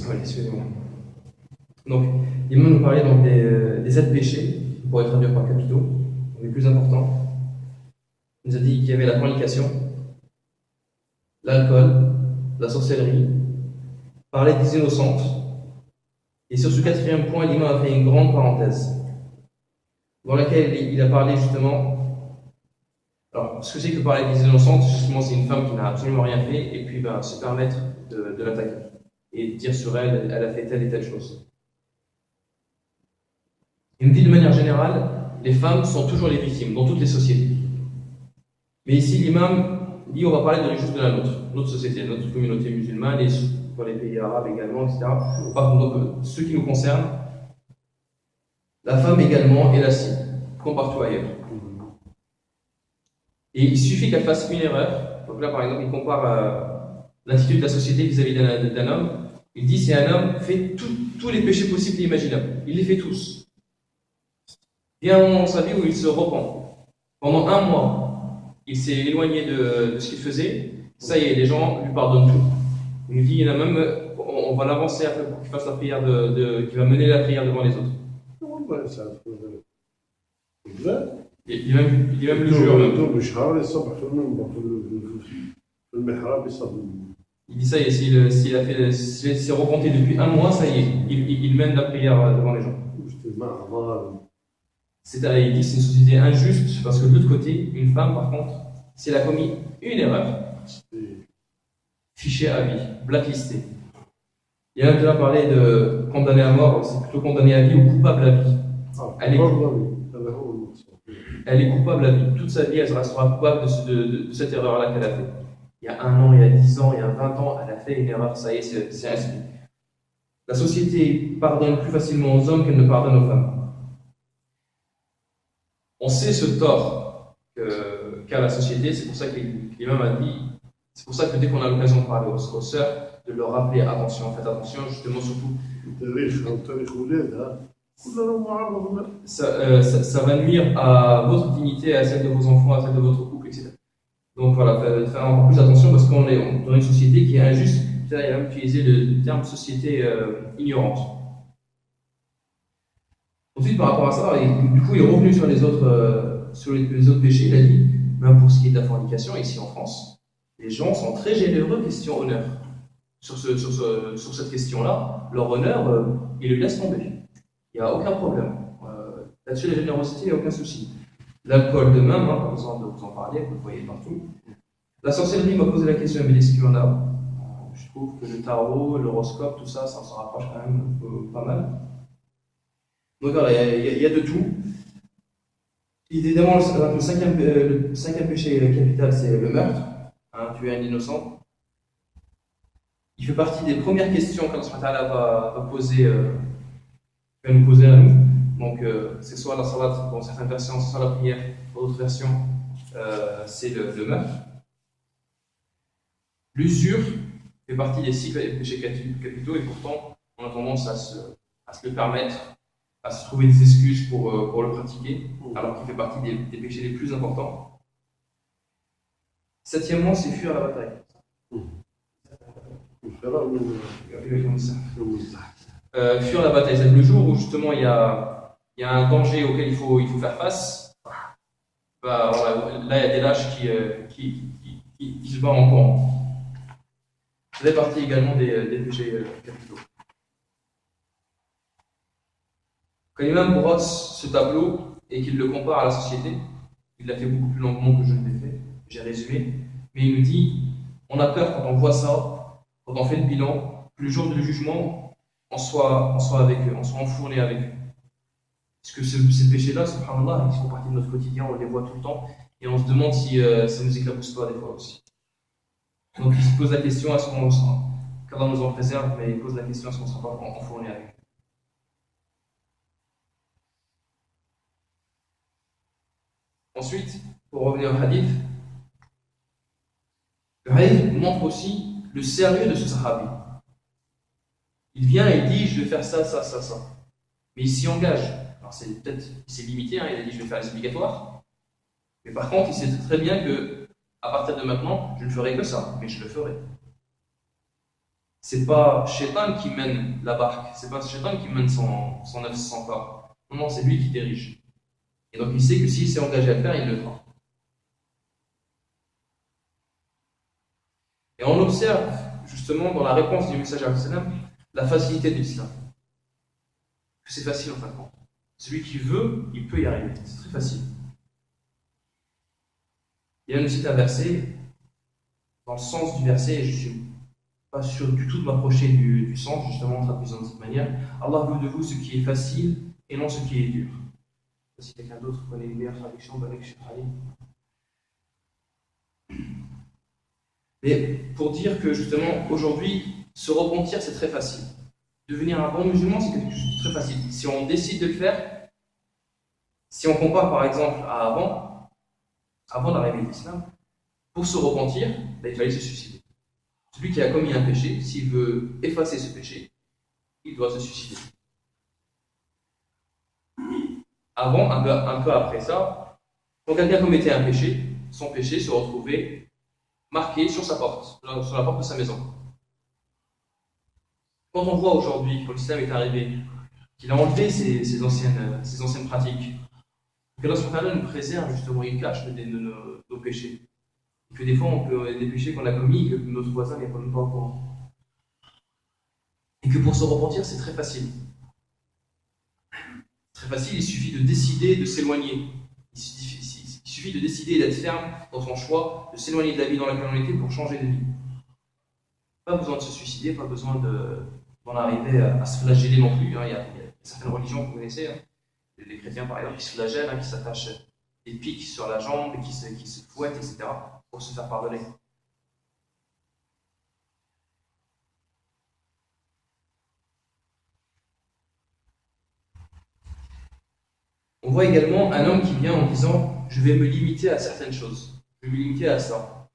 Oui, excusez-moi. Donc, l'imam nous parlait donc des 7 péchés, on pourrait traduire par capitaux, les plus importants. Il nous a dit qu'il y avait la fornication, l'alcool, la sorcellerie, parler des innocentes. Et sur ce 4e point, l'imam a fait une grande parenthèse, dans laquelle il a parlé justement. Alors, ce que c'est que parler des innocentes, justement, c'est une femme qui n'a absolument rien fait, et puis se permettre de l'attaquer, et dire sur elle, elle a fait telle et telle chose. Il nous dit de manière générale, les femmes sont toujours les victimes, dans toutes les sociétés. Mais ici, l'imam dit on va parler juste de la nôtre, notre société, notre communauté musulmane, et pour les pays arabes également, etc. Par contre, donc, ce qui nous concerne, la femme également est la cible, comme partout ailleurs. Et il suffit qu'elle fasse une erreur. Donc là, par exemple, il compare l'attitude de la société vis-à-vis d'un homme. Il dit si un homme fait tous les péchés possibles et imaginables, il les fait tous. Il y a un moment dans sa vie où il se repent. Pendant 1 mois, il s'est éloigné de ce qu'il faisait. Ça y est, les gens lui pardonnent tout. Il nous dit, il y en a même, on va l'avancer un peu pour qu'il fasse la prière qu'il va mener la prière devant les autres. Il dit même le jure. Il dit ça y est, s'il s'est repenté depuis 1 mois, ça y est, il mène la prière devant les gens. Il dit que c'est une société injuste parce que de l'autre côté, une femme, par contre, si elle a commis une erreur, fichée à vie, blacklistée. Il y a même déjà parlé de condamné à mort, c'est plutôt condamné à vie ou coupable à vie. Elle est coupable à vie. Toute sa vie, elle restera coupable de cette erreur-là qu'elle a faite. Il y a 1 an, il y a 10 ans, il y a 20 ans, elle a fait une erreur, ça y est, c'est inscrit. La société pardonne plus facilement aux hommes qu'elle ne pardonne aux femmes. On sait ce tort qu'a la société, c'est pour ça que l'imam a dit, c'est pour ça que dès qu'on a l'occasion de parler aux sœurs, de leur rappeler attention, faites attention, justement, surtout. Ça va nuire à votre dignité, à celle de vos enfants, à celle de votre couple, etc. Donc voilà, faire encore plus attention parce qu'on est dans une société qui est injuste. Il a même utilisé le terme société ignorante. Ensuite, par rapport à ça, du coup, il est revenu sur les autres péchés. Il a dit, même pour ce qui est de la fornication, ici en France, les gens sont très généreux question honneur. Sur cette question-là, leur honneur, ils le laissent tomber. Il n'y a aucun problème. Là-dessus, la générosité, il n'y a aucun souci. L'alcool de même, pas besoin de vous en parler, vous le voyez partout. La sorcellerie m'a posé la question, mais est-ce qu'il y en a? Je trouve que le tarot, l'horoscope, tout ça, ça s'en rapproche quand même pas mal. Donc voilà, il y a de tout. Évidemment, le 5e péché capital, c'est le meurtre, tuer un innocent. Il fait partie des premières questions qu'Allah va nous poser à nous. Donc, c'est soit la salat dans certaines versions, soit la prière dans d'autres versions, c'est le meurtre. L'usure fait partie des 6 péchés capitaux et pourtant, on a tendance à se le permettre, à se trouver des excuses pour le pratiquer, alors qu'il fait partie des péchés les plus importants. 7e, c'est fuir la bataille. Fuir la bataille, c'est le jour où justement il y a un danger auquel il faut faire face. Là, il y a des lâches qui se battent en camp. Ça fait partie également des péchés capitaux. Quand l'imam brosse ce tableau et qu'il le compare à la société, il l'a fait beaucoup plus longuement que je ne l'ai fait, j'ai résumé, mais il nous dit, on a peur quand on voit ça, quand on fait le bilan, que le jour du jugement, on soit avec eux, on soit enfourné avec eux. Parce que ces péchés-là, subhanallah, ils font partie de notre quotidien, on les voit tout le temps, et on se demande si ça nous éclabousse pas des fois aussi. Donc il se pose la question à ce qu'on sera, qu'Allah nous en préserve, mais il pose la question à ce qu'on ne sera pas enfourné avec eux. Ensuite, pour revenir au hadith, le hadith montre aussi le sérieux de ce sahabi. Il vient et dit, je vais faire ça. Mais il s'y engage. Alors il s'est limité, il a dit, je vais faire les obligatoires. Mais par contre, il sait très bien que, à partir de maintenant, je ne ferai que ça, mais je le ferai. c'est pas Shaitan qui mène la barque, c'est pas Shaitan qui mène son œuf sans corps. Non, non, c'est lui qui dirige. Et donc il sait que s'il s'est engagé à le faire, il le fera. Et on observe justement dans la réponse du messager la facilité de l'islam. Que c'est facile en fin de compte. Celui qui veut, il peut y arriver. C'est très facile. Il y a une cite un verset, dans le sens du verset, et je ne suis pas sûr du tout de m'approcher du sens, justement en traduisant de cette manière. Allah veut de vous ce qui est facile et non ce qui est dur. Si quelqu'un d'autre connaît une meilleure traduction, mais pour dire que justement, aujourd'hui, se repentir, c'est très facile. Devenir un bon musulman, c'est quelque chose de très facile. Si on décide de le faire, si on compare par exemple à avant d'arriver à l'islam, pour se repentir, il fallait se suicider. Celui qui a commis un péché, s'il veut effacer ce péché, il doit se suicider. Avant, un peu après ça, quand quelqu'un commettait un péché, son péché se retrouvait marqué sur sa porte, sur la porte de sa maison. Quand on voit aujourd'hui, quand l'islam est arrivé, qu'il a enlevé ces anciennes pratiques, que Allah nous préserve justement, il cache nos péchés. Et que des fois, on peut des péchés qu'on a commis et que notre voisin n'est pas même pas au courant. Et que pour se repentir, c'est très facile. Très facile, il suffit de décider de s'éloigner. Il suffit de décider d'être ferme dans son choix, de s'éloigner de la vie dans laquelle on était pour changer de vie. Pas besoin de se suicider, pas besoin d'en arriver à se flageller non plus. Il y a certaines religions que vous connaissez, les chrétiens par exemple, qui se flagellent, qui s'attachent des pics sur la jambe, et qui se fouettent, etc., pour se faire pardonner. On voit également un homme qui vient en disant « je vais me limiter à certaines choses, je vais me limiter à ça ».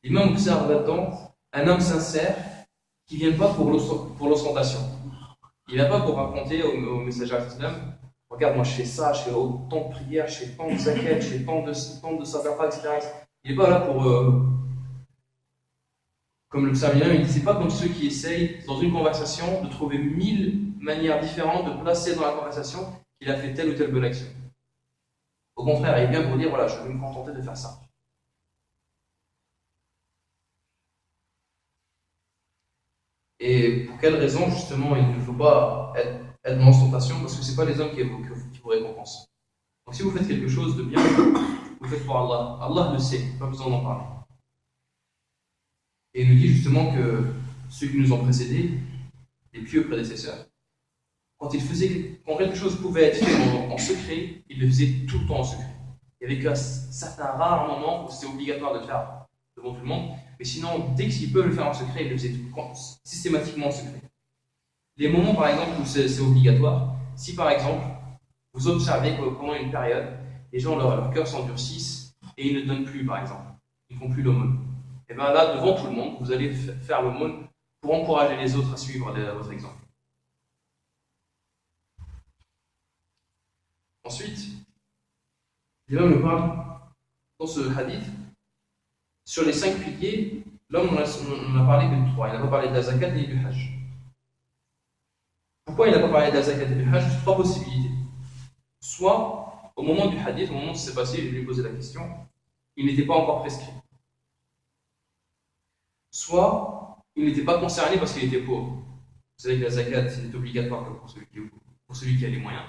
L'imam observe là-dedans un homme sincère qui ne vient pas pour l'ostentation. Il ne vient pas pour raconter au messager islam « regarde, moi je fais ça, je fais autant de prières, je fais tant de zakat, je fais tant de sadaqa, etc. » Il n'est pas là pour... comme le psalmien, il ne dit pas comme ceux qui essayent, dans une conversation, de trouver 1000 manières différentes de placer dans la conversation qu'il a fait telle ou telle bonne action. Au contraire, il vient pour dire, voilà, je vais me contenter de faire ça. Et pour quelle raison, justement, il ne faut pas être dans l'ostentation? Parce que ce n'est pas les hommes qui vous récompensent. Donc si vous faites quelque chose de bien, vous faites pour Allah. Allah le sait, pas besoin d'en parler. Et il nous dit justement que ceux qui nous ont précédés, les pieux prédécesseurs, quand quelque chose pouvait être fait en secret, ils le faisaient tout le temps en secret. Il n'y avait qu'à certains rares moments où c'était obligatoire de le faire devant tout le monde, mais sinon, dès qu'ils peuvent le faire en secret, ils le faisaient systématiquement en secret. Les moments, par exemple, où c'est obligatoire, si par exemple, vous observez que pendant une période, les gens, leur cœur s'endurcissent et ils ne donnent plus, par exemple, ils ne font plus l'aumône. Et bien là, devant tout le monde, vous allez faire l'aumône pour encourager les autres à suivre votre exemple. Ensuite, l'imam nous parle dans ce hadith sur les 5 piliers. L'homme, on a parlé que de 3. Il n'a pas parlé de la zakat ni du hajj. Pourquoi il n'a pas parlé de la zakat et du hajj? 3 possibilités. Soit, au moment du hadith, au moment où ça s'est passé, je lui ai posé la question, il n'était pas encore prescrit. Soit, il n'était pas concerné parce qu'il était pauvre. Vous savez que la zakat est obligatoire pour celui qui a les moyens.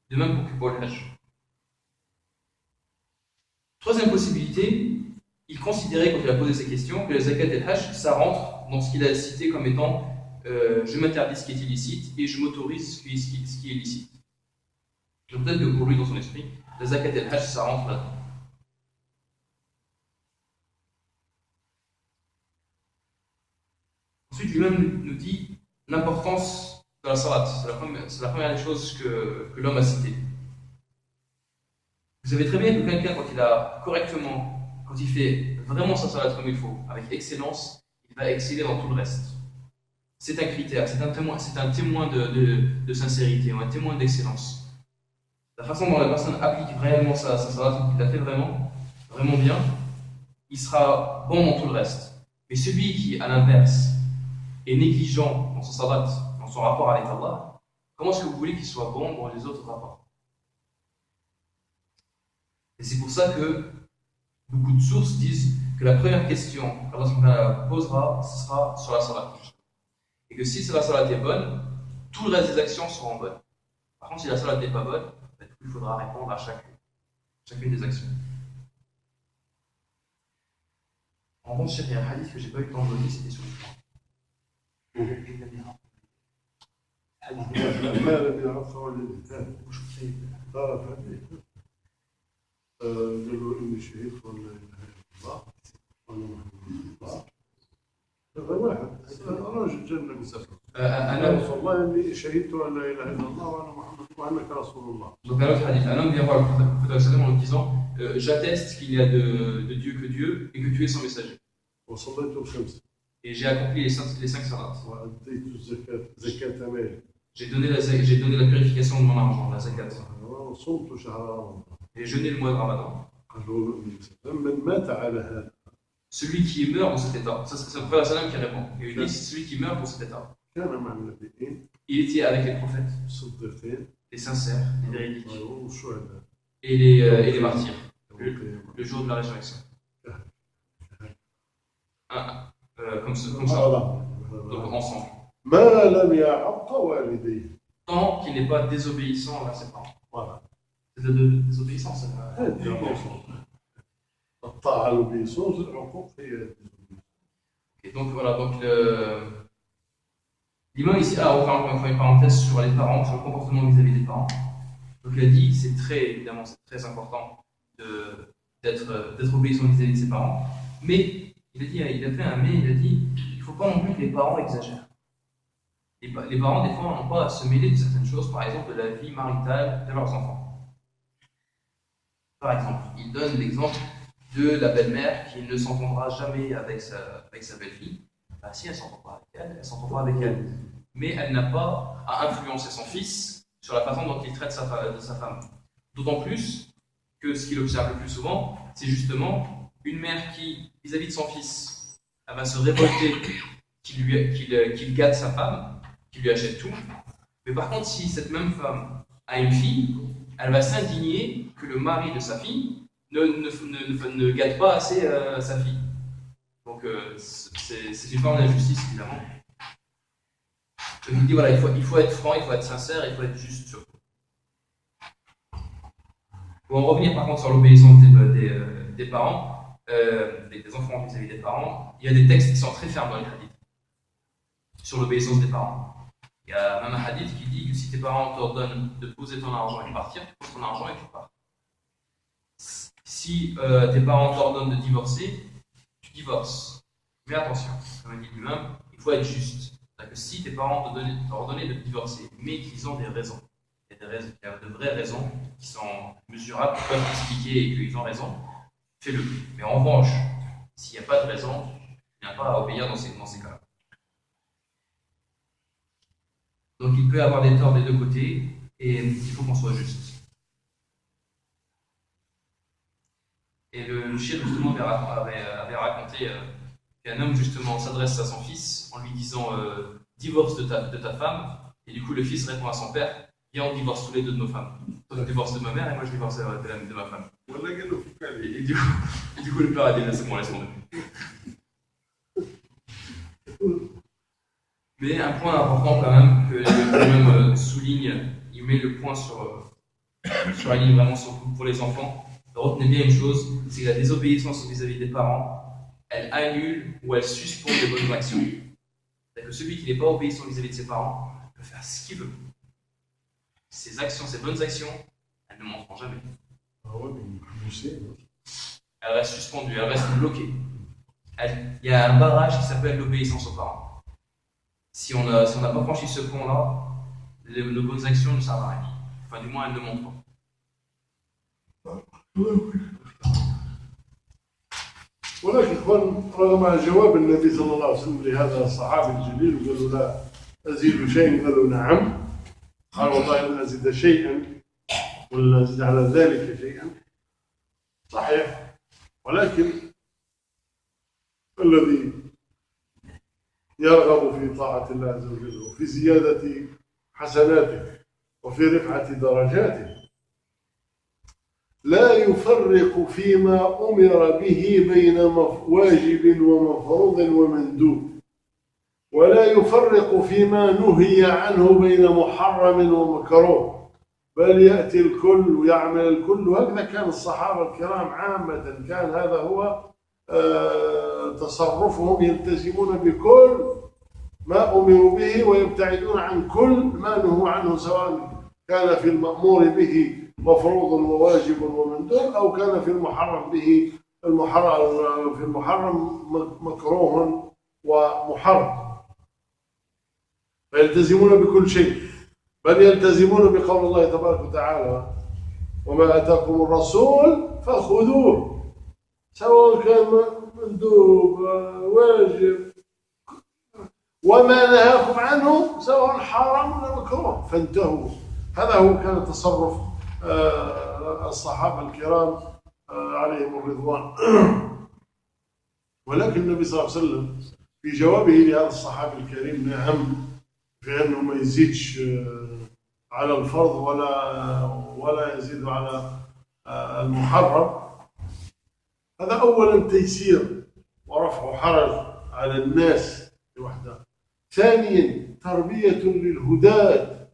De même pour le hajj. Troisième possibilité, il considérait, quand il a posé ces questions, que la zakat et le hajj, ça rentre dans ce qu'il a cité comme étant je m'interdis ce qui est illicite et je m'autorise ce qui est licite. Donc peut-être que pour lui, dans son esprit, la zakat et le hajj, ça rentre là-dedans. Ensuite, lui-même nous dit l'importance de la salat. C'est la première des choses que l'homme a citées. Vous savez très bien que quelqu'un, quand il fait vraiment sa salat comme il faut, avec excellence, il va exceller dans tout le reste. C'est un critère, c'est un témoin de sincérité, un témoin d'excellence. La façon dont la personne applique réellement sa salat, qu'il la fait vraiment bien, il sera bon dans tout le reste. Mais celui qui, à l'inverse, est négligent dans son salat, dans son rapport avec Allah, comment est-ce que vous voulez qu'il soit bon dans les autres rapports? Et c'est pour ça que beaucoup de sources disent que la première question qu'Allah posera, ce sera sur la salat. Et que si la salat est bonne, tout le reste des actions seront bonnes. Par contre, si la salat n'est pas bonne, il faudra répondre à chacune des actions. En revanche, il y a un hadith que je n'ai pas eu le temps de donner, c'était sur le point. قالوا إني شهيد ولا إله إلا الله هذا واحد راجل جاء النبي صلى الله عليه وسلم رسول الله إني شهدت أن لا إله إلا الله وأنا محمد وأنك رسول الله. Donc un autre hadith, un homme vient voir le prophète en lui disant j'atteste qu'il y a de Dieu que Dieu et que tu es son messager. وصليت الخمس. Et j'ai accompli les 5 salats. وأديت الزكاة زكاة مالي. J'ai donné la purification de mon argent, la zakat. وصمت شهر رمضان. Et jeûné le mois de Ramadan. من مات على هذا. Celui qui meurt dans cet état, ça c'est le prophète sallam qui répond. Et il dit celui qui meurt dans cet état. كان مع النبيين. Il était avec les prophètes, الصديقين. les sincères, les véridiques. والشهداء. Et les martyrs. Le jour de la résurrection. Comme ça. Donc ensemble. ما لم يعق والديه. Tant qu'il n'est pas désobéissant envers ses parents. Voilà. C'est de désobéissance. الطاعة l'obéissance, العقوق هي. Et donc voilà, l'imam ici, on va encore une parenthèse sur les parents, sur le comportement vis-à-vis des parents. Donc il a dit, c'est très important d'être obéissant vis-à-vis de ses parents. Mais il a fait un mais, il a dit, il ne faut pas non plus que les parents exagèrent. Les parents, des fois, n'ont pas à se mêler de certaines choses, par exemple de la vie maritale de leurs enfants. Par exemple, il donne l'exemple de la belle-mère qui ne s'entendra jamais avec sa belle-fille. Bah, si elle ne s'entend pas avec elle, elle s'entendra avec elle. Mais elle n'a pas à influencer son fils sur la façon dont il traite de sa femme. D'autant plus que ce qu'il observe le plus souvent, c'est justement une mère qui, vis-à-vis de son fils, elle va se révolter qu'il gâte sa femme, qu'il lui achète tout. Mais par contre, si cette même femme a une fille, elle va s'indigner que le mari de sa fille ne gâte pas assez sa fille. Donc c'est une forme d'injustice, évidemment. Donc il dit voilà, il faut être franc, il faut être sincère, il faut être juste surtout. Pour en revenir par contre sur l'obéissance des parents, des enfants vis-à-vis des parents, il y a des textes qui sont très fermes dans les hadiths sur l'obéissance des parents. Il y a même un hadith qui dit que si tes parents t'ordonnent de poser ton argent et de partir, tu poses ton argent et tu pars. Si tes parents t'ordonnent de divorcer, tu divorces. Mais attention, comme il dit lui-même, il faut être juste. C'est-à-dire que si tes parents t'ont ordonné de divorcer, mais qu'ils ont des raisons, il y a de vraies raisons qui sont mesurables, qui peuvent expliquer et qu'ils ont raison, fais-le. Mais en revanche, s'il n'y a pas de raison, il n'y a pas à obéir dans ces cas-là. Donc il peut y avoir des torts des deux côtés et il faut qu'on soit juste. Et le shir justement avait raconté qu'un homme justement s'adresse à son fils en lui disant divorce de ta femme, et du coup le fils répond à son père, viens on divorce tous les deux de nos femmes. Toi tu divorces de ma mère et moi je divorce de ma femme. Et du coup le père a dit c'est bon, laisse tomber. Mais un point important quand même, que le souligne, il met le point sur la ligne vraiment pour les enfants. Retenez bien une chose, c'est que la désobéissance vis-à-vis des parents, elle annule ou elle suspend les bonnes actions. C'est-à-dire que celui qui n'est pas obéissant vis-à-vis de ses parents peut faire ce qu'il veut. Ses actions, ses bonnes actions, elles ne monteront jamais. Elles restent suspendues, elles restent bloquées. Il y a un barrage qui s'appelle l'obéissance aux parents. Si on n'a pas franchi ce pont-là, nos bonnes actions ne servent à rien. Enfin, du moins, elles ne montent pas. ولكن إخوان رغم جواب النبي صلى الله عليه وسلم لهذا الصحابي الجليل وقالوا لا أزيد شيء، قالوا نعم، قال والله لا أزيد شيئا ولا أزيد على ذلك شيئا، صحيح، ولكن الذي يرغب في طاعة الله عز وجل وفي زيادة حسناته وفي رفعة درجاته. لا يفرق فيما أمر به بين واجب ومفروض ومندوب، ولا يفرق فيما نهي عنه بين محرم ومكروه، بل يأتي الكل ويعمل الكل. وهكذا كان الصحابة الكرام عامة، كان هذا هو تصرفهم، يلتزمون بكل ما أمروا به ويبتعدون عن كل ما نهوا عنه، سواء كان في المأمور به مفروض وواجب ومندوب، أو كان في المحرم به في المحرم مكروه ومحرم. فيلتزمون بكل شيء، بل يلتزمون بقول الله تبارك وتعالى: وما آتاكم الرسول فخذوه، سواء كان مندوب واجب، وما نهاكم عنه سواء حرام ولا مكروه فانتهوا. هذا هو كان تصرف الصحابة الكرام عليهم الرضوان. ولكن النبي صلى الله عليه وسلم في جوابه لهذا الصحابي الكريم نعم في أنه ما يزيدش على الفرض ولا يزيد على المحرم. هذا أولا تيسير ورفع حرج على الناس لوحدها. ثانيا تربية للهداة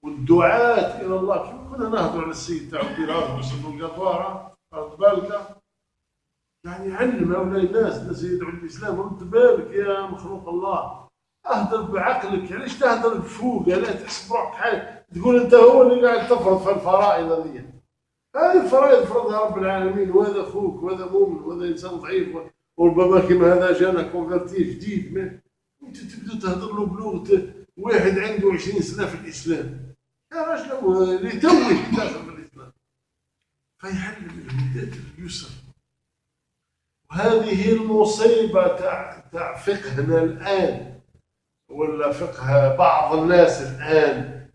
والدعاة إلى الله. كيف كنا نهضر على السيد تاع البلاد وسبوا القطوارة، رد بالك، يعني علم هؤلاء الناس يدعوا الإسلام، رد بالك يا مخلوق الله، اهدر بعقلك. علاش تهدر بفوق؟ لا تحسب روحك حاجة تقول انت هو اللي قاعد تفرض في الفرائض هذه. هذه الفرائض فرضها رب العالمين، وهذا اخوك وهذا مؤمن وهذا انسان ضعيف، وربما كما هذا جانا كونفرتي جديد، انت تبدا تهدر له بلغه واحد عنده 20 سنه في الاسلام. يا راجل اللي توه داخل في الاسلام، فيعلم الهداة اليسر. وهذه المصيبه تاع فقهنا الان، ولا فقه بعض الناس الآن،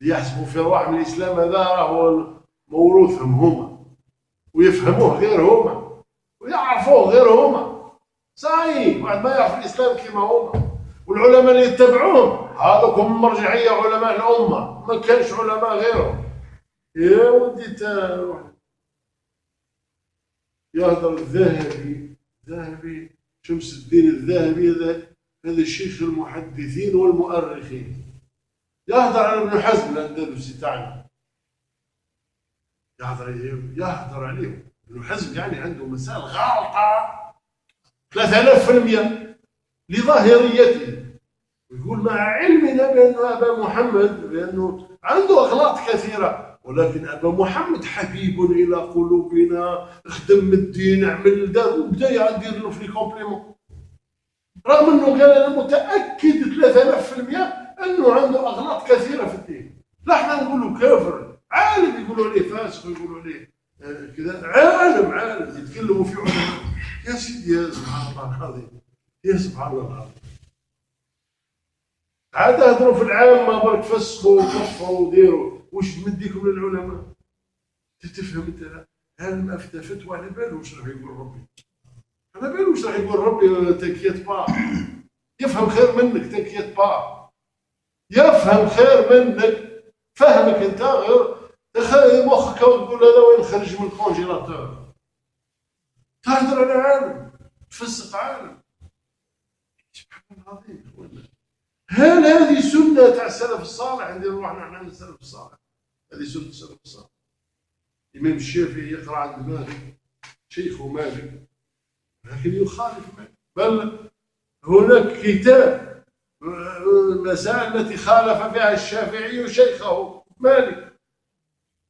يحسبوا في روحهم الإسلام هذا راهو موروثهم هما، ويفهموه غير هما، ويعرفوه غير هما. صحيح واحد ما يعرف الإسلام كما هما، والعلماء اللي يتبعوهم هذوكم مرجعية علماء الأمة، ما كانش علماء غيرهم. يا ودي يهضر الذهبي شمس الدين الذهبي، هذا الشيخ المحدثين والمؤرخين، يهضر على ابن حزم الأندلسي تاعنا، يهضر عليهم. ابن حزم يعني عنده مسائل غالطة 3000% لظاهريته، ويقول مع علمنا بأن أبا محمد لأنه عنده أغلاط كثيرة، ولكن أبا محمد حبيب إلى قلوبنا، خدم الدين، عمل دار، وبدا يدير له في الكومبليمون، رغم أنه كان أنا متأكد 3000% أنه عنده أغلاط كثيرة في الدين. لا احنا نقولوا كافر، عالم يقولوا عليه فاسق، يقولوا عليه كذا، عالم يتكلموا في علماء. يا سيدي يا سبحان الله العظيم، يا سبحان الله العظيم. عاد اهضروا في العامة برك فسخوا وكفروا وديروا، واش تمديكم للعلماء؟ تفهم انت؟ عالم افتى فتوى على باله واش راح يقول ربي، على باله واش راح يقول ربي. تنكيت با يفهم خير منك، تنكيت با يفهم خير منك. فهمك انت غير مخك وتقول هذا وين خرج من الكونجيلاتور. تهدر على عالم، تفسق عالم. سبحان الله العظيم. هل هذه سنة تاع السلف الصالح؟ عندنا روحنا احنا من السلف الصالح، هذه سنة السلف الصالح. الإمام الشافعي يقرأ عند مالك، شيخه مالك، لكن يخالف مالك. بل هناك كتاب المسائل التي خالف فيها الشافعي شيخه مالك،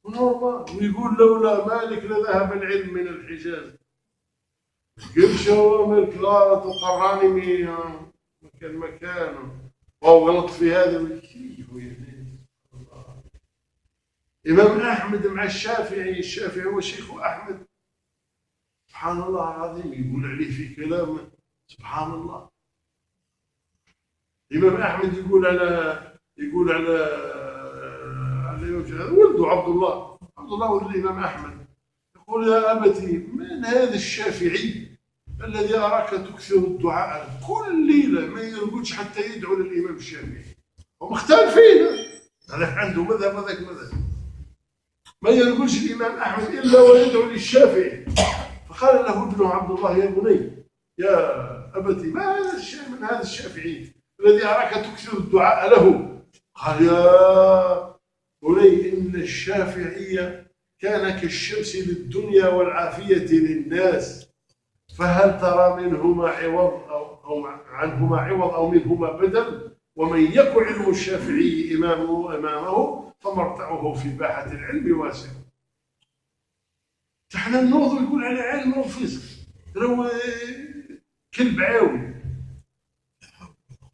ويقول لولا مالك لذهب العلم من الحجاز. قلش هو مالك لا تقراني مكانه، وهو غلط في هذا. إمام أحمد مع الشافعي هو شيخ أحمد، سبحان الله العظيم، يقول عليه في كلام سبحان الله. إمام أحمد يقول على ولده عبد الله ولد الإمام أحمد، يقول يا أبتي من هذا الشافعي الذي أراك تكثر الدعاء كل ليلة، ما يرقدش حتى يدعو للإمام الشافعي. ومختلفين، هذا عنده مذهب وذاك مذهب. ما يرقدش الإمام أحمد إلا ويدعو للشافعي. فقال له ابنه عبد الله: يا بني، يا أبتي، ما هذا الشيء من هذا الشافعي الذي أراك تكثر الدعاء له؟ قال: يا بني، إن الشافعي كان كالشمس للدنيا والعافية للناس، فهل ترى منهما عوض أو عنهما عوض أو منهما بدل؟ ومن يك علم الشافعي إمامه فمرتعه في باحة العلم واسع. احنا النوض يقول على علم وفسق، راهو كلب عاوي،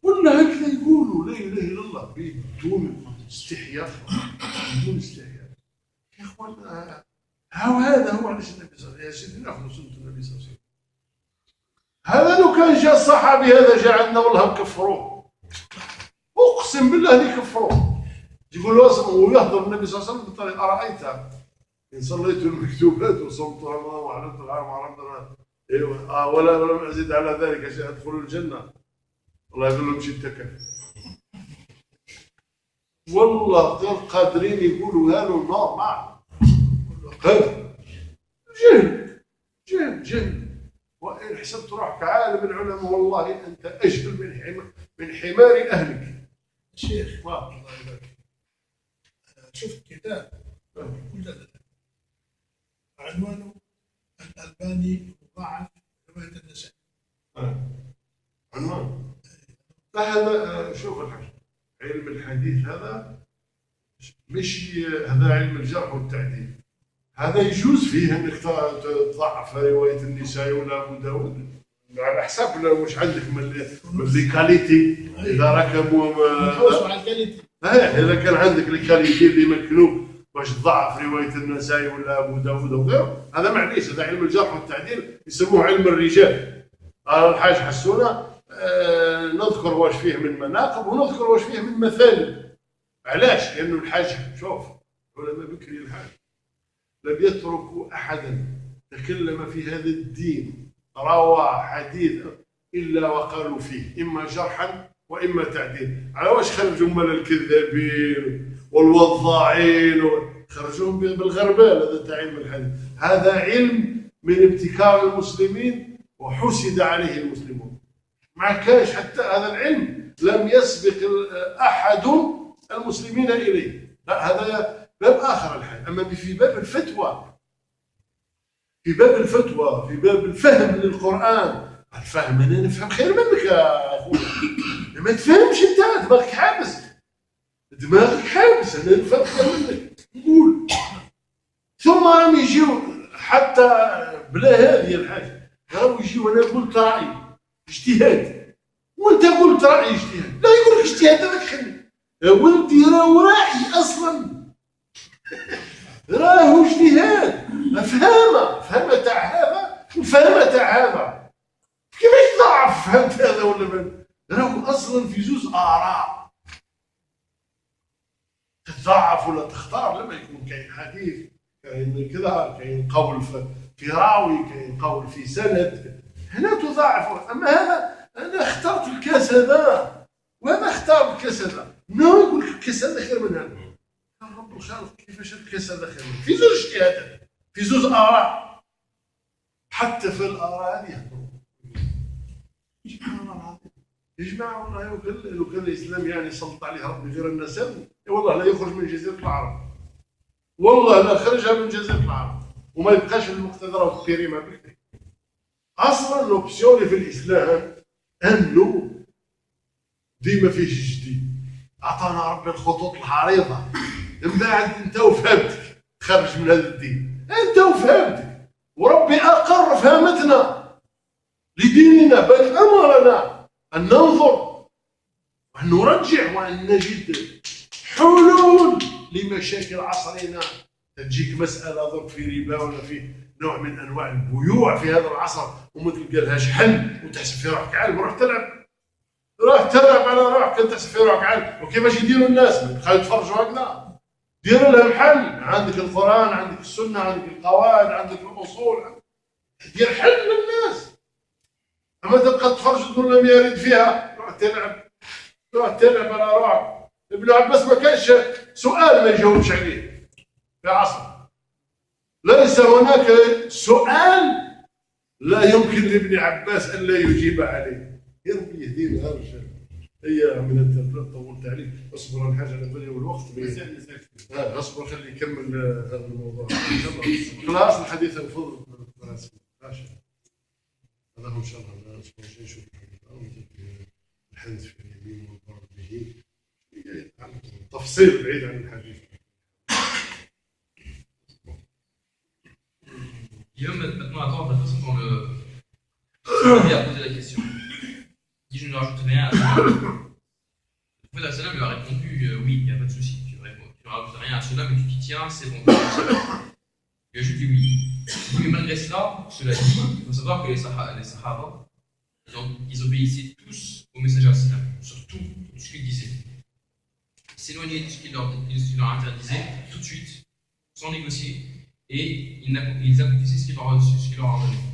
ولا هكذا يقولوا لا اله الا الله بدون استحياء. بدون استحياء يا اخوان. هذا هو علاش النبي صلى الله عليه وسلم، يا سيدي ناخذ سنه النبي صلى الله عليه وسلم. هذا لو كان جاء الصحابي هذا جاء عندنا والله كفروه، اقسم بالله اللي كفروه. يقول له ويهضر النبي صلى الله عليه وسلم بالطريقه: ارايت ان صليت المكتوبات وصمت رمضان وحللت الحرام وحرمت ولم ازد على ذلك شيء ادخل الجنه. الله يقول لهم: شي تكلم. والله غير قادرين يقولوا هذا النار معه. جهل. وإن حسبت روحك عالم العلماء والله أنت أجهل من حمار أهلك. شيخ الله يبارك، شفت كتاب مجلد عنوانه الألباني ضعف رواية النسائي. عنوان. فهذا شوف الحاجة، علم الحديث هذا مش هذا علم الجرح والتعديل. هذا يجوز فيه انك تضعف روايه النسائي ولا ابو داود على حساب، ولا مش عندك من الكاليتي اذا ركبوا على الكاليتي. اذا كان عندك الكاليتي اللي مكنوب باش تضعف روايه النسائي ولا ابو داود وغيره، هذا معليش. هذا علم الجرح والتعديل يسموه علم الرجال. الحاج حسونا نذكر واش فيه من مناقب ونذكر واش فيه من مثالب. علاش؟ لانه الحاج شوف علماء بكري الحاج لم يتركوا أحدا تكلم في هذا الدين روى حديث إلا وقالوا فيه إما جرحا وإما تعديل. على واش خرجوا مال الكذابين والوضاعين؟ خرجوهم بالغربال. هذا تاع علم الحديث، هذا علم من ابتكار المسلمين وحسد عليه المسلمون. ما كانش حتى هذا العلم لم يسبق أحد المسلمين إليه. لا، هذا باب آخر الحال. أما في باب الفتوى، في باب الفهم للقرآن، الفهم أنا نفهم خير منك يا أخوي. ما تفهمش أنت، دماغك حابس، أنا نفهم خير منك. نقول ثم راهم يجيو حتى بلا هذه الحاجة، راهم يجيو أنا قلت رأيي اجتهاد وأنت قلت رأيي اجتهاد. لا، يقول لك اجتهاد هذاك خلي يا ولدي، راهو رأي أصلا، راهو اجتهاد. فهمة تاع هذا وفهمة تاع هذا، كيفاش تضعف فهمت هذا ولا من؟ راهو اصلا في زوز اراء، تتضعف ولا تختار. لما يكون كاين حديث، كاين كذا، كاين قول في راوي، كاين قول في سند، هنا تضعف. اما هذا انا اخترت الكاس هذا وهذا اختار الكاس هذا، يقول لك الكاس هذا خير من هذا. رب الخالق كيفاش الكاس هذا خير؟ في زوج اجتهادات، في زوج آراء، حتى في الآراء هذه سبحان الله العظيم. يا جماعة والله لو كان الإسلام يعني سلط عليه ربي غير النسب، والله لا يخرج من جزيرة العرب، والله لا خرجها من جزيرة العرب وما يبقاش في المقتدرة والكريمة بكري. أصلا الأوبسيون في الإسلام أنه ديما فيه جديد. أعطانا ربي الخطوط العريضة، من بعد أنت وفهمتك تخرج من هذا الدين، أنت وفهمتك، وربي أقر فهمتنا لديننا، بل أمرنا أن ننظر وأن نرجع وأن نجد حلول لمشاكل عصرنا. تجيك مسألة ضرب في ربا ولا في نوع من أنواع البيوع في هذا العصر وما تلقى لهاش حل، وتحسب في روحك عالم وروح تلعب، روح تلعب على روحك، كنت تحسب في روحك عالم. وكيفاش يديروا الناس؟ خلي يتفرجوا هكذا، دير لهم حل. عندك القرآن، عندك السنة، عندك القواعد، عندك الأصول، دير حل للناس. أما تبقى تتفرج تقول لهم يا ريت فيها روح تلعب على روح. ابن عباس ما كانش سؤال ما يجاوبش عليه في عصر. ليس هناك سؤال لا يمكن لابن عباس أن لا يجيب عليه. يا ربي يهدينا يا رجال. هي من التربية طولت عليك. اصبر على حاجة على بالي والوقت. اصبر خلي يكمل هذا الموضوع. خلاص الحديث الفضل. هذا إن شاء الله الأسبوع الجاي نشوف الحديث في اليمين والضرب به تفصيل بعيد عن الحديث. Guillaume, maintenant à toi, la façon dont le a posé la question. Il dit je ne rajoute rien à cela. Le prophète Salam lui a répondu oui, il n'y a pas de souci. Tu ne rajoutes rien à cela, mais tu t'y tiens, c'est bon. Il a juste dit oui. Mais malgré cela, cela dit, il faut savoir que les Sahaba, ils obéissaient tous au messager Salam, sur tout ce qu'il disait. Ils s'éloignaient de ce qu'il leur interdisait tout de suite, sans négocier. Et ils accomplissaient ce qu'il leur ordonnait.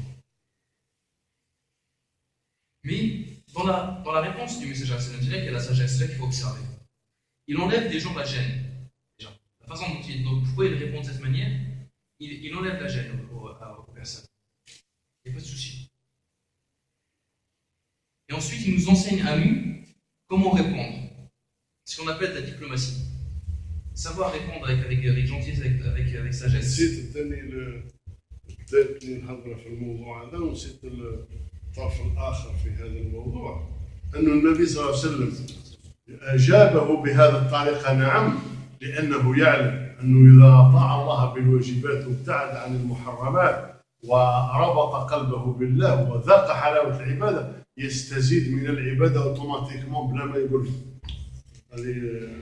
Mais dans la réponse du messager il y a la sagesse, c'est là qu'il faut observer. Il enlève des gens la gêne. Déjà. La façon dont pourquoi il répond de cette manière, il enlève la gêne aux personnes. Il n'y a pas de souci. Et ensuite, il nous enseigne à nous comment répondre. Ce qu'on appelle la diplomatie. Savoir répondre avec gentillesse, avec sagesse. نسيت الثاني بداية نحضر في الموضوع هذا ونسيت الطرف الآخر في هذا الموضوع أن النبي صلى الله عليه وسلم أجابه بهذه الطريقة نعم لأنه يعلم أنه إذا أطاع الله بالواجبات وابتعد عن المحرمات وربط قلبه بالله وذاق حلاوة العبادة يستزيد من العبادة أوتوماتيكمون بلا ما يقول. هذه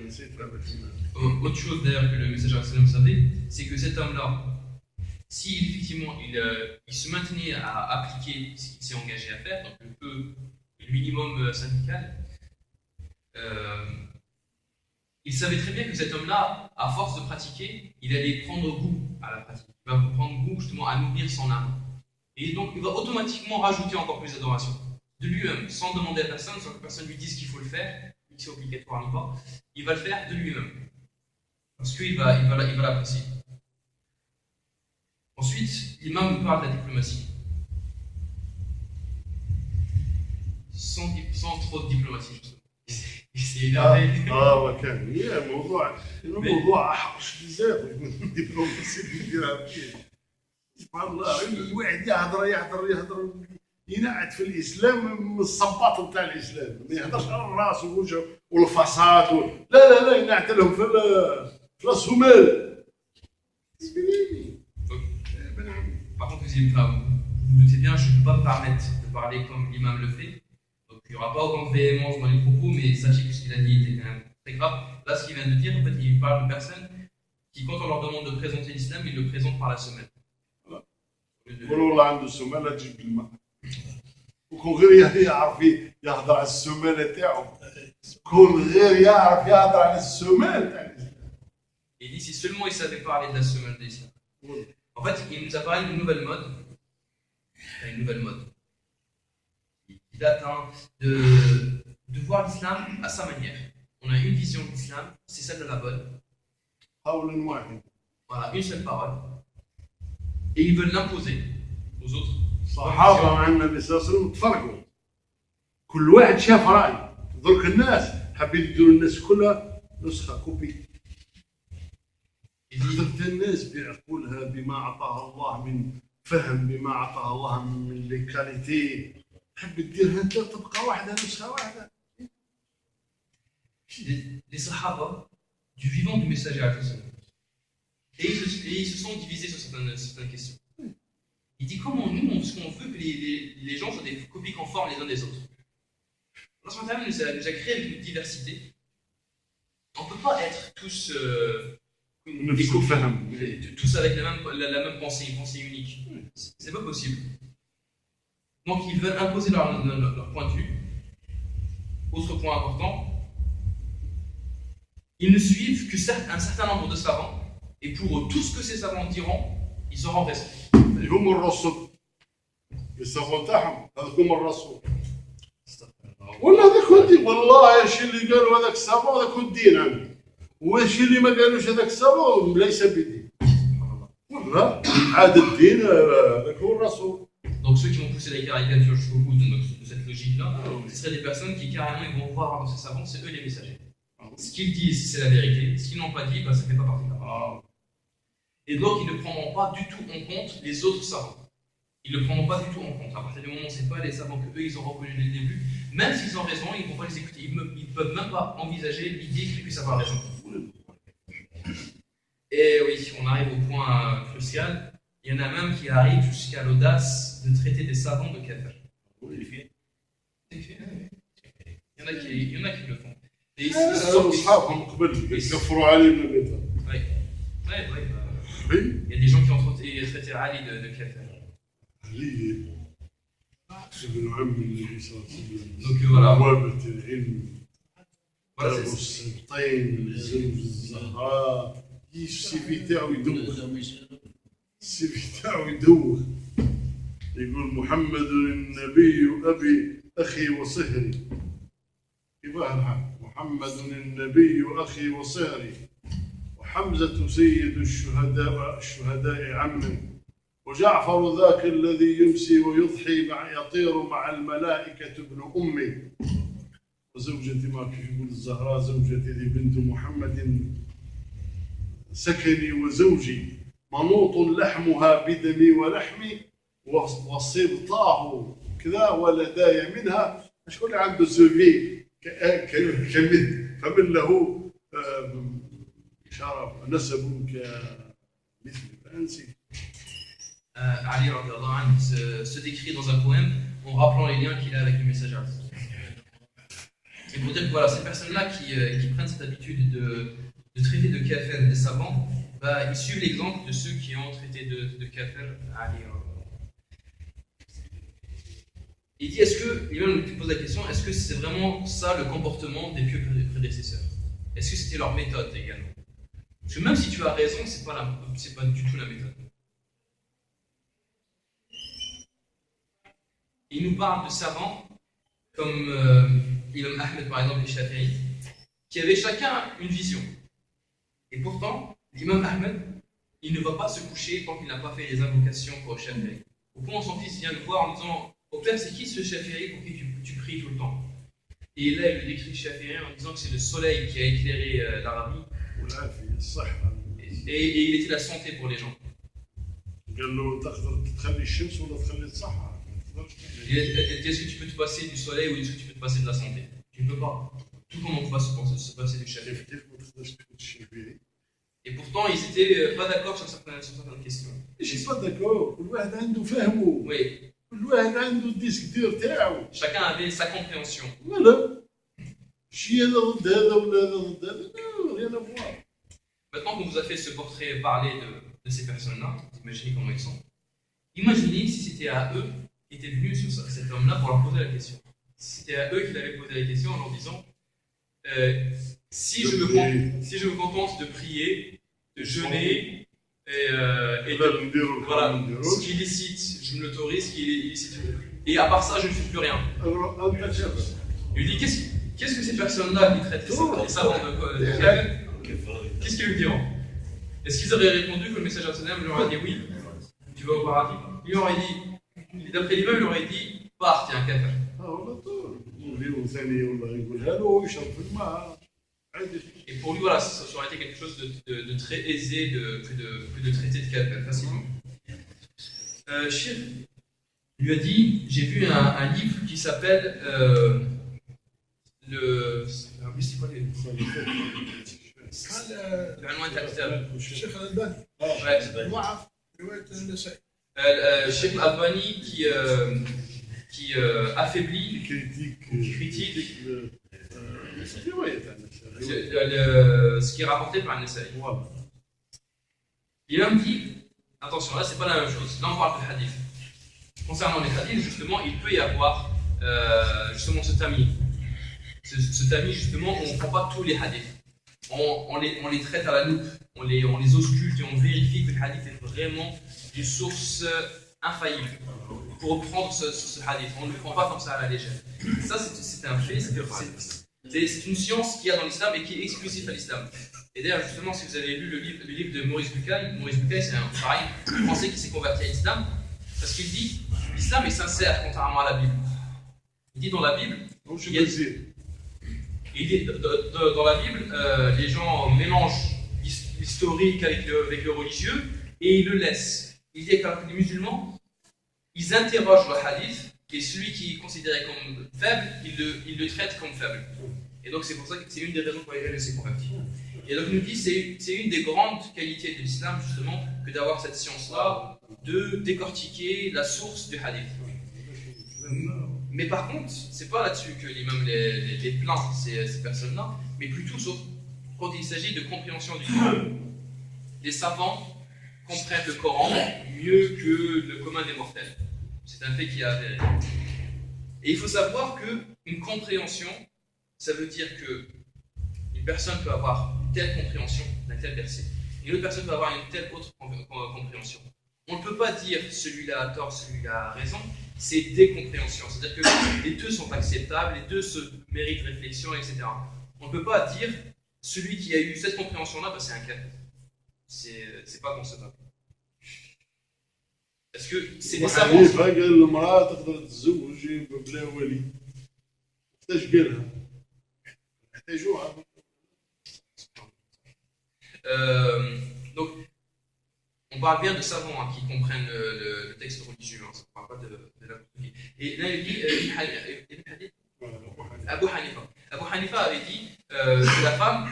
نسيت Autre chose d'ailleurs que le messager savait, c'est que cet homme-là, si effectivement il se maintenait à appliquer ce qu'il s'est engagé à faire, donc le minimum syndical, il savait très bien que cet homme-là, à force de pratiquer, il allait prendre goût à la pratique. Il va prendre goût justement à nourrir son âme. Et donc il va automatiquement rajouter encore plus d'adoration. De lui-même, sans demander à personne, sans que personne lui dise qu'il faut le faire, que c'est obligatoire ou pas, il va le faire de lui-même. Parce qu'il va l'apprécier. Ensuite, l'imam nous parle de la diplomatie. Sans trop de diplomatie, justement. Il s'est énervé. وكان هي الموضوع أحرش بزاف الدبلوماسية كيديرها فيه. سبحان الله الواحد يهضر ينعت في الإسلام من الصباط نتاع الإسلام ما يهضرش على الراس والوجه والفصاد لا ينعت لهم في الصومال. Par contre, vous vous doutez bien, je ne peux pas me permettre de parler comme l'imam le fait. Donc il n'y aura pas autant de véhémence dans les propos, mais sachez que ce qu'il a dit était quand même très grave. Là, ce qu'il vient de dire, en fait, il parle de personnes qui, quand on leur demande de présenter l'islam, ils le présentent par la semaine. والله عنده السمانة تجيب الماء وكون غير يعرف يهضر على السمانة تاعو كون غير يعرف يهضر على السمانة تاع الإسلام. Il dit si seulement il savait parler de la semaine de l'islam. En fait, il nous a parlé d'une nouvelle mode. Une nouvelle mode. Qui date de voir l'islam à sa manière. On a une vision de l'islam, c'est celle de la bonne. Voilà, une seule parole. Et ils veulent l'imposer aux autres. الصحابة مع النبي صلى الله عليه وسلم تفرقوا. كل واحد شاف رأي. درك الناس حابين يديروا الناس كلها نسخة كوبي. درك الناس بعقولها بما أعطاها الله من فهم بما أعطاها الله من ليكاليتي. تحب تديرها أنت تبقى واحدة نسخة واحدة. Les Sahaba du vivant du messager et ils se sont divisés sur certaines questions. Il dit comment nous, ce qu'on veut que les gens soient des copies conformes les uns des autres. Allah nous a créé avec une diversité. On ne peut pas être tous des copies, tous avec la même pensée, une pensée unique. C'est pas possible. Donc ils veulent imposer leur point de vue. Autre point important, ils ne suivent qu'un certain nombre de savants, et pour eux, tout ce que ces savants diront, ils auront raison. هم الرسل السافون تاعهم هذاك هما الرسول ولا هذاك هو الدين والله الشيء اللي قالوا هذاك السافون هذاك هو الدين عندي والشيء اللي ما قالوش هذاك السافون ليس بدين ولا عاد الدين هذاك هو الرسول. Donc ceux qui vont pousser la caricature jusqu'au bout de cette logique-là, ce seraient des personnes qui carrément ils vont voir dans ces savants, c'est eux les messagers. Ce qu'ils disent, c'est la vérité. Ce qu'ils n'ont pas dit, bah, ça ne fait pas partie de la parole. Et donc ils ne prendront pas du tout en compte les autres savants. Ils ne le prendront pas du tout en compte. À partir du moment où ce n'est pas les savants que eux ils ont reconnus dès le début, même s'ils ont raison, ils ne vont pas les écouter. Ils ne peuvent même pas envisager l'idée qu'ils puissent avoir raison. Et oui, on arrive au point crucial. Il y en a même qui arrivent jusqu'à l'audace de traiter des savants de kafir. Il y en a qui le font. Et ici, أصحابهم قبل يكفروا علي من الإطار. il y a des gens qui ont traité Ali de kafir. علي ابن عم النبي صلى الله عليه وسلم. Donc voilà. بوابة العلم. Voilà, أبو السبطين زوج الزهراء. السيفي تاعو يدوخ. السيفي تاعو يدوخ. يقول محمد النبي أبي أخي وصهري. يباه الحق. محمد النبي أخي وصهري. وحمزة سيد الشهداء عمي. وجعفر ذاك الذي يمسي ويضحي يطير مع الملائكة ابن أمي. وزوجتي ما كيف يقول الزهراء زوجتي بنت محمد سكني وزوجي منوط لحمها بدمي ولحمي وصبطاه كذا ولداي منها شكون اللي عنده سوفي كمثل فمن له شرف نسب كمثل فانسي. Ali se décrit dans un poème en rappelant les liens qu'il a avec le messager. Et pour dire que voilà, ces personnes-là qui prennent cette habitude de traiter de kafir des savants, bah, ils suivent l'exemple de ceux qui ont traité de kafir Ali. Il dit, l'imam lui pose la question, est-ce que c'est vraiment ça le comportement des pieux prédécesseurs? Est-ce que c'était leur méthode également? Parce que même si tu as raison, c'est pas du tout la méthode. Il nous parle de savants comme Imam Ahmed par exemple et Shafi'i, qui avaient chacun une vision. Et pourtant, l'imam Ahmed, il ne va pas se coucher tant qu'il n'a pas fait les invocations pour Shafi'i. Au point où son fils vient le voir en disant, au père, c'est qui ce Shafi'i pour qui tu pries tout le temps? Et là, il lui décrit Shafi'i en disant que c'est le soleil qui a éclairé l'Arabie. Et il était la santé pour les gens. Est-ce que tu peux te passer du soleil ou est-ce que tu peux te passer de la santé? Tu ne peux pas. Tout le monde ne peut pas se passer du Shafi'i. Et pourtant, ils n'étaient pas d'accord sur certaines questions. Je ne suis pas d'accord. Oui. Chacun avait sa compréhension. Maintenant qu'on vous a fait ce portrait parler de ces personnes-là, imaginez comment ils sont. Imaginez si c'était à eux qui étaient venus sur cet homme-là pour leur poser la question. Si c'était à eux qu'il avait posé la question en leur disant si je me contente de prier, de jeûner et de, voilà, ce qui est licite, je me l'autorise, ce qui est illicite. Et à part ça, je ne fais plus rien. Il lui dit qu'est-ce que ces personnes-là qui traitent les savants de qu'est-ce qu'ils lui diront? Est-ce qu'ils auraient répondu que le messager sallam leur a dit oui, tu vas au paradis? Il aurait dit, d'après l'imam, il aurait dit pars, t'es un kafir. Et pour lui, voilà, ça aurait été quelque chose de très aisé que de traiter de kafir facilement. Shir lui a dit, j'ai vu un livre qui s'appelle c'est quoi les العنوان تاع الكتاب الشيخ الألباني ضعف رواية النسائي. Cheikh Albani qui affaiblit, critique ce qui est rapporté par Nasa'i. Il a dit, attention, là c'est pas la même chose, là on parle de hadith. Concernant les hadiths, justement, il peut y avoir justement ce tamis. Ce tamis, justement, on ne prend pas tous les hadiths. On les traite à la loupe, on les ausculte et on vérifie que le hadith est vraiment une source infaillible. pour reprendre ce hadith. On ne le prend pas comme ça à la légère. Ça, c'est un fait, c'est une science qu'il y a dans l'islam et qui est exclusive à l'islam. Et d'ailleurs, justement, si vous avez lu le livre de Maurice Bucaille, c'est un Français qui s'est converti à l'islam, parce qu'il dit l'islam est sincère contrairement à la Bible. Il dit dans la Bible, dans la Bible, les gens mélangent l'historique avec le religieux et ils le laissent. Il dit qu'avec les musulmans, ils interrogent le hadith et celui qui est considéré comme faible, ils le traitent comme faible. Et donc c'est pour ça que c'est une des raisons pour lesquelles il s'est converti. Et donc il nous dit c'est une des grandes qualités de l'islam justement que d'avoir cette science-là de décortiquer la source du hadith. Mais par contre, c'est pas là-dessus que l'imam les plaint ces personnes-là, mais plutôt quand il s'agit de compréhension du Coran. Les savants comprennent le Coran mieux que le commun des mortels. C'est un fait qui est avéré. Et il faut savoir qu'une compréhension, ça veut dire qu'une personne peut avoir une telle compréhension d'un tel verset, et une autre personne peut avoir une telle autre compréhension. On ne peut pas dire celui-là a tort, celui-là a raison, c'est des compréhensions. C'est-à-dire que les deux sont acceptables, les deux se méritent réflexion, etc. On ne peut pas dire celui qui a eu cette compréhension-là, c'est un kafir. C'est pas concevable. Parce que c'est des savants. Donc, on parle bien de savants qui comprennent le texte religieux, ça ne parle pas de la politique. Et là, il dit Abu Hanifa avait dit que la femme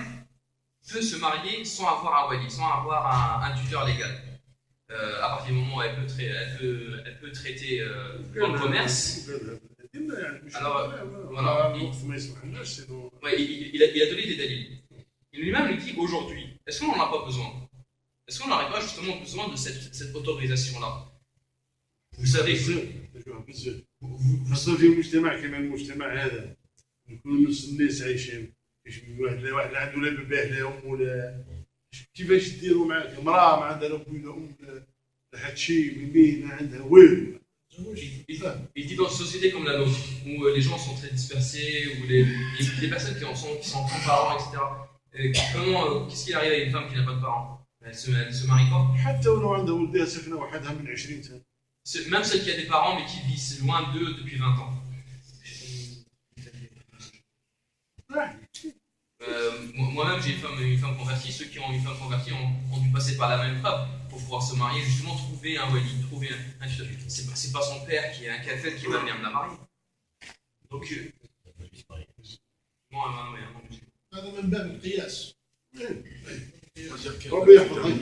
peut se marier sans avoir un wali, sans avoir un tuteur légal. À partir du moment où elle peut traiter dans le commerce. Alors, voilà, il a donné des dalils. Il lui-même lui dit aujourd'hui, est-ce qu'on n'en a pas besoin? Est-ce qu'on n'aurait pas justement besoin de cette autorisation-là? Vous savez, خاصة في مجتمع كما المجتمع هذا يكون نص الناس عايشين واحد عنده لا باباه لا ام ولا كيفاش ديروا معاك امراه ما عندها لا ابو لا ام لا حد شيء مين ما عندها والو. Il dit dans une société comme la nôtre, où les gens sont très dispersés, où les personnes qui sont sans parents, etc. Qu'est-ce qu'il arrive à une femme qui n'a pas de parents? Elle se marie pas. حتى ولو عندها ولدها ساكنه وحدها من 20 سنه. Même celle qui a des parents mais qui vit loin d'eux depuis 20 ans. Moi-même j'ai une femme convertie. Ceux qui ont une femme convertie ont dû passer par la même épreuve pour pouvoir se marier, justement trouver un wali, trouver un tuteur. C'est pas son père qui est un kafir qui va venir me la marier. Donc هذا من باب القياس. ربي يحفظك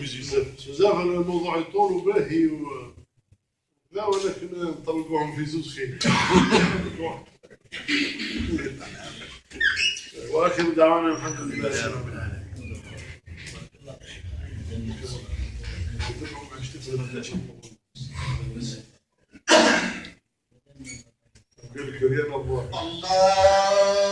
بزاف الموضوع يطول وباهي لا ولكن نطلقوهم في زوج خير. واخر دعوانا الحمد لله رب العالمين. قال لك يا الله